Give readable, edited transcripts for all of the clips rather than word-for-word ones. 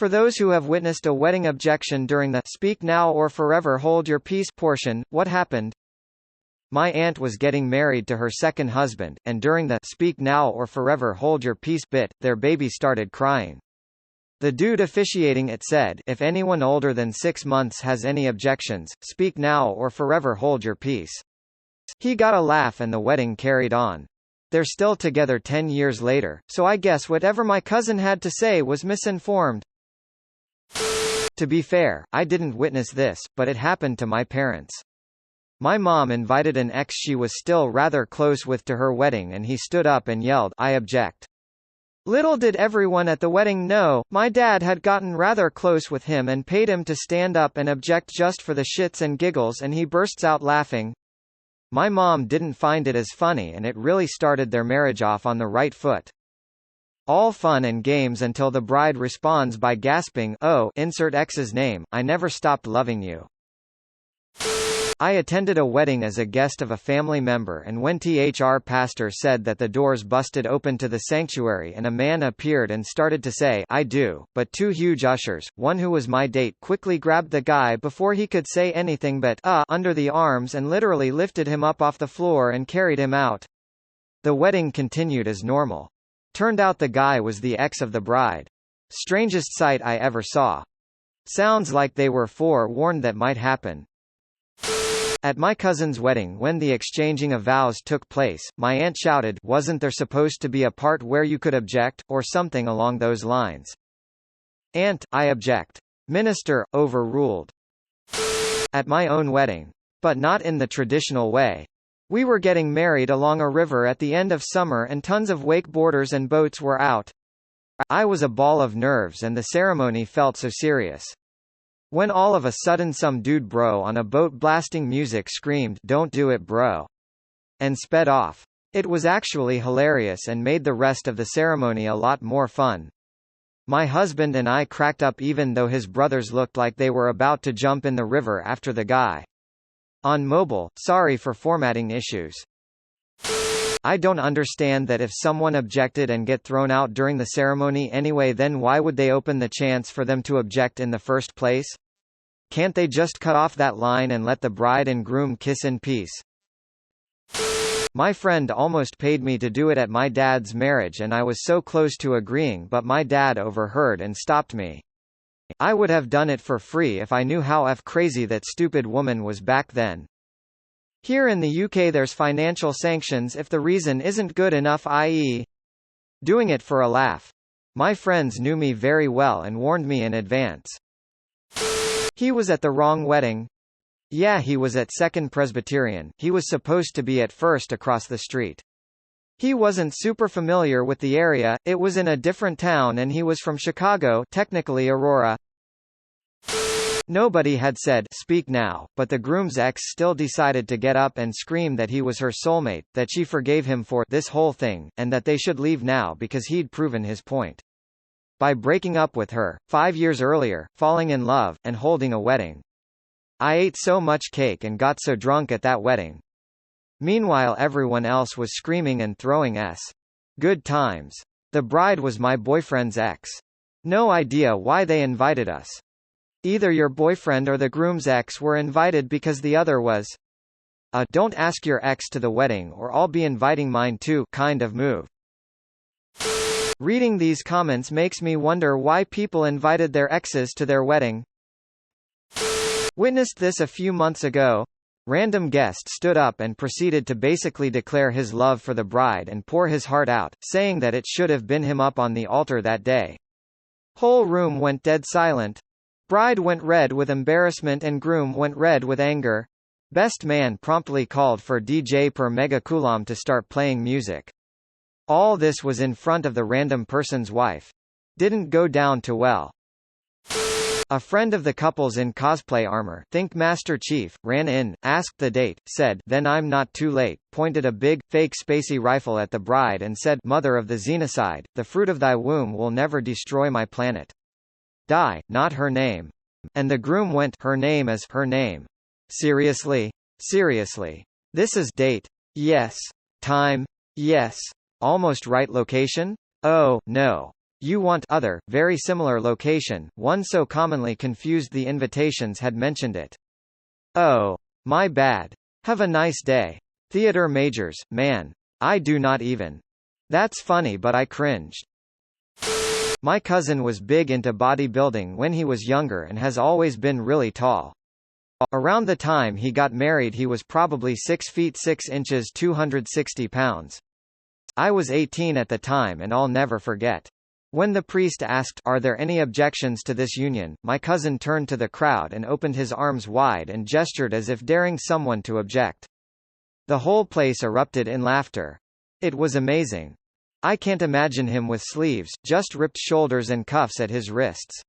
For those who have witnessed a wedding objection during the "Speak Now or Forever Hold Your Peace" portion, what happened? My aunt was getting married to her second husband, and during the "Speak Now or Forever Hold Your Peace" bit, their baby started crying. The dude officiating it said, "If anyone older than 6 months has any objections, speak now or forever hold your peace." He got a laugh and the wedding carried on. They're still together 10 years later, so I guess whatever my cousin had to say was misinformed. To be fair, I didn't witness this, but it happened to my parents. My mom invited an ex she was still rather close with to her wedding and he stood up and yelled, "I object." Little did everyone at the wedding know, my dad had gotten rather close with him and paid him to stand up and object just for the shits and giggles, and he bursts out laughing. My mom didn't find it as funny and it really started their marriage off on the right foot. All fun and games until the bride responds by gasping, "Oh, insert ex's name, I never stopped loving you." I attended a wedding as a guest of a family member, and when THR pastor said that the doors busted open to the sanctuary and a man appeared and started to say "I do," but 2 huge ushers, one who was my date, quickly grabbed the guy before he could say anything but under the arms and literally lifted him up off the floor and carried him out. The wedding continued as normal. Turned out the guy was the ex of the bride. Strangest sight I ever saw. Sounds like they were forewarned that might happen. At my cousin's wedding, when the exchanging of vows took place, my aunt shouted, "Wasn't there supposed to be a part where you could object?" or something along those lines. Aunt, I object. Minister, overruled. At my own wedding. But not in the traditional way. We were getting married along a river at the end of summer and tons of wakeboarders and boats were out. I was a ball of nerves and the ceremony felt so serious. When all of a sudden some dude bro on a boat blasting music screamed, "Don't do it bro," and sped off. It was actually hilarious and made the rest of the ceremony a lot more fun. My husband and I cracked up even though his brothers looked like they were about to jump in the river after the guy. On mobile, sorry for formatting issues. I don't understand that if someone objected and get thrown out during the ceremony anyway, then why would they open the chance for them to object in the first place? Can't they just cut off that line and let the bride and groom kiss in peace? My friend almost paid me to do it at my dad's marriage and I was so close to agreeing, but my dad overheard and stopped me. I would have done it for free if I knew how crazy that stupid woman was back then. Here in the UK there's financial sanctions if the reason isn't good enough, i.e. doing it for a laugh. My friends knew me very well and warned me in advance. He was at the wrong wedding. Yeah, he was at Second Presbyterian, he was supposed to be at First across the street. He wasn't super familiar with the area, it was in a different town and he was from Chicago, technically Aurora. Nobody had said, "Speak now," but the groom's ex still decided to get up and scream that he was her soulmate, that she forgave him for this whole thing, and that they should leave now because he'd proven his point. By breaking up with her, 5 years earlier, falling in love, and holding a wedding. I ate so much cake and got so drunk at that wedding. Meanwhile everyone else was screaming and throwing good times. The bride was my boyfriend's ex. No idea why they invited us. Either your boyfriend or the groom's ex were invited because the other was a "don't ask your ex to the wedding or I'll be inviting mine too" kind of move. Reading these comments makes me wonder why people invited their exes to their wedding. Witnessed this a few months ago. Random guest stood up and proceeded to basically declare his love for the bride and pour his heart out, saying that it should have been him up on the altar that day. Whole room went dead silent. Bride went red with embarrassment and groom went red with anger. Best man promptly called for DJ per megacoulomb to start playing music. All this was in front of the random person's wife. Didn't go down too well. A friend of the couple's in cosplay armor, think Master Chief, ran in, asked the date, said, "Then I'm not too late," pointed a big, fake spacey rifle at the bride and said, "Mother of the Xenocide, the fruit of thy womb will never destroy my planet. Die, not her name." And the groom went, "Her name is her name." Seriously? Seriously. This is date? Yes. Time? Yes. Almost right location? Oh, no. You want other, very similar location, one so commonly confused the invitations had mentioned it. Oh. My bad. Have a nice day. Theater majors, man. I do not even. That's funny but I cringed. My cousin was big into bodybuilding when he was younger and has always been really tall. Around the time he got married he was probably 6 feet 6 inches 260 pounds. I was 18 at the time and I'll never forget. When the priest asked, "Are there any objections to this union?" my cousin turned to the crowd and opened his arms wide and gestured as if daring someone to object. The whole place erupted in laughter. It was amazing. I can't imagine him with sleeves, just ripped shoulders and cuffs at his wrists.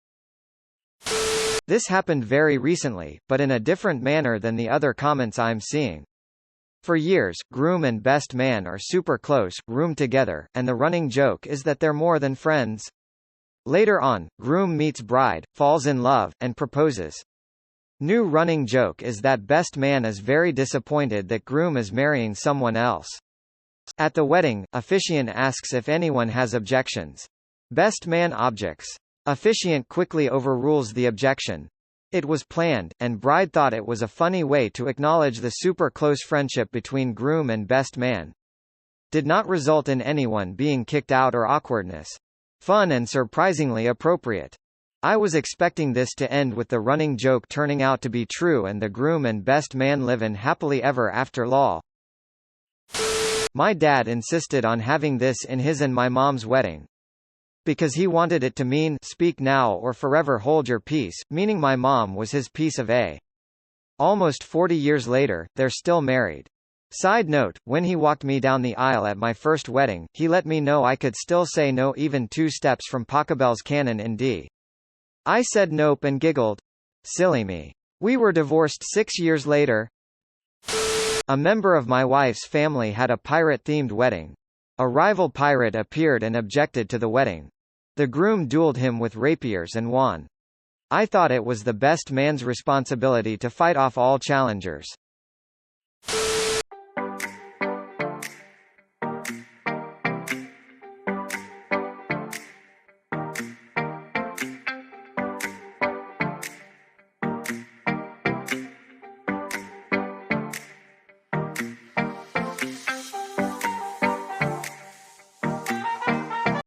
This happened very recently, but in a different manner than the other comments I'm seeing. For years, groom and best man are super close, room together, and the running joke is that they're more than friends. Later on, groom meets bride, falls in love, and proposes. New running joke is that best man is very disappointed that groom is marrying someone else. At the wedding, officiant asks if anyone has objections. Best man objects. Officiant quickly overrules the objection. It was planned, and bride thought it was a funny way to acknowledge the super close friendship between groom and best man. Did not result in anyone being kicked out or awkwardness. Fun and surprisingly appropriate. I was expecting this to end with the running joke turning out to be true and the groom and best man livin' happily ever after lol. My dad insisted on having this in his and my mom's wedding. Because he wanted it to mean, speak now or forever hold your peace, meaning my mom was his piece of A. Almost 40 years later, they're still married. Side note, when he walked me down the aisle at my first wedding, he let me know I could still say no even 2 steps from Pachelbel's canon in D. I said nope and giggled. Silly me. We were divorced 6 years later. A member of my wife's family had a pirate-themed wedding. A rival pirate appeared and objected to the wedding. The groom dueled him with rapiers and won. I thought it was the best man's responsibility to fight off all challengers.